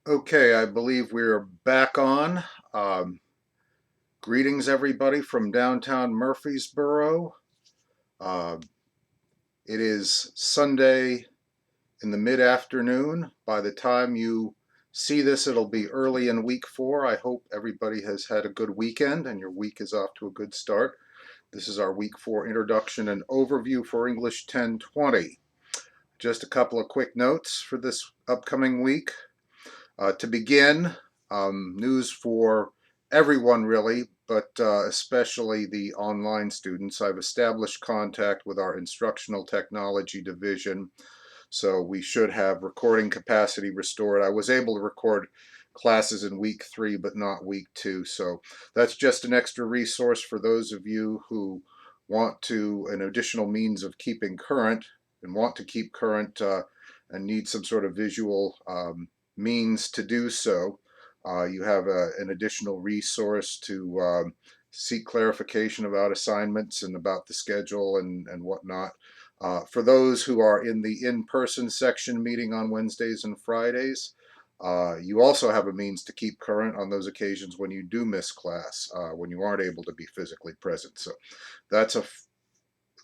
Okay, I believe we're back on. Um, Greetings, everybody, from downtown Murfreesboro. Uh, it is Sunday in the mid-afternoon. By the time you see this, it'll be early in week 4. I hope everybody has had a good weekend and your week is off to a good start. This is our week 4 introduction and overview for English 1020. Just a couple of quick notes for this upcoming week. To begin, news for everyone really, but especially the online students. I've established contact with our instructional technology division, so we should have recording capacity restored. I was able to record classes in week 3, but not week 2, so that's just an extra resource for those of you who want to, an additional means of keeping current and want to keep current and need some sort of visual means to do so. You have an additional resource to seek clarification about assignments and about the schedule and whatnot. For those who are in the in-person section meeting on Wednesdays and Fridays, you also have a means to keep current on those occasions when you do miss class, when you aren't able to be physically present. So that's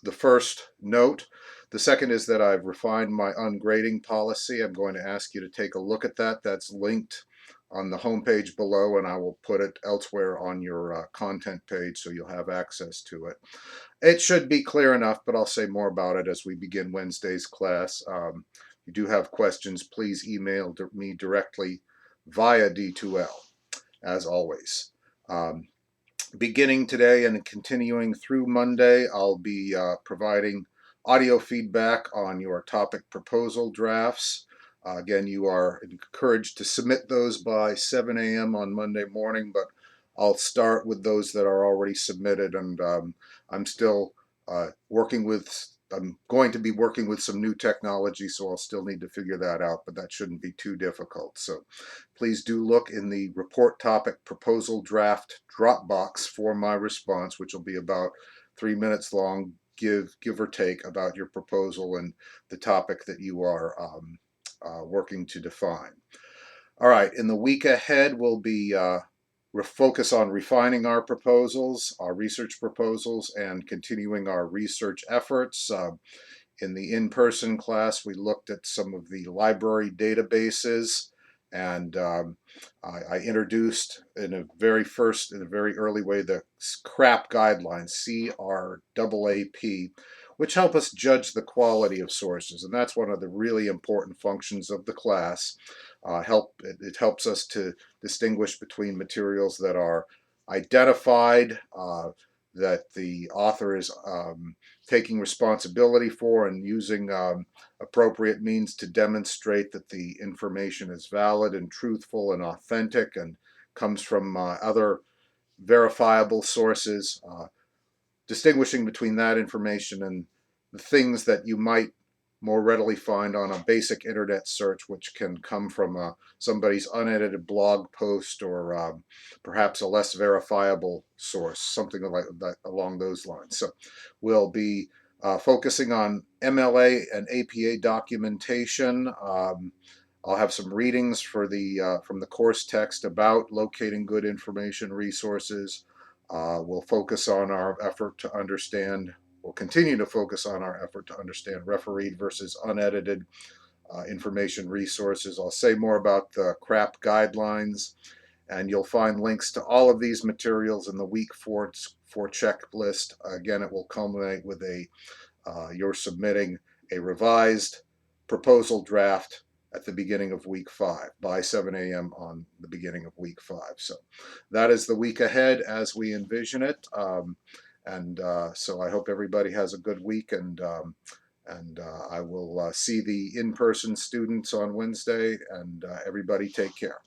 the first note. The second is that I've refined my ungrading policy. I'm going to ask you to take a look at that. That's linked on the homepage below, and I will put it elsewhere on your content page so you'll have access to it. It should be clear enough, but I'll say more about it as we begin Wednesday's class. If you do have questions, please email me directly via D2L, as always. Beginning today and continuing through Monday, I'll be providing audio feedback on your topic proposal drafts. Again, you are encouraged to submit those by 7 a.m. on Monday morning, but I'll start with those that are already submitted, and I'm still I'm going to be working with some new technology, so I'll still need to figure that out, but that shouldn't be too difficult. So please do look in the report topic proposal draft Dropbox for my response, which will be about 3 minutes long, give or take, about your proposal and the topic that you are working to define. All right, in the week ahead, we'll be focus on refining our proposals, our research proposals, and continuing our research efforts. In the in-person class, we looked at some of the library databases, and I introduced in a very early way, the CRAP guidelines, CRAAP, which help us judge the quality of sources, and that's one of the really important functions of the class. It helps us to distinguish between materials that are identified, that the author is taking responsibility for and using appropriate means to demonstrate that the information is valid and truthful and authentic and comes from other verifiable sources, distinguishing between that information and the things that you might more readily find on a basic internet search, which can come from somebody's unedited blog post or perhaps a less verifiable source, something like that along those lines. So we'll be focusing on MLA and APA documentation. I'll have some readings for from the course text about locating good information resources. We'll focus on our effort to understand, we'll continue to focus on our effort to understand refereed versus unedited information resources. I'll say more about the CRAP guidelines, and you'll find links to all of these materials in the week 4 checklist. Again, it will culminate with you're submitting a revised proposal draft at the beginning of week 5 by 7 a.m. on the beginning of week 5. So that is the week ahead as we envision it. So I hope everybody has a good week, and I will see the in-person students on Wednesday, and everybody take care.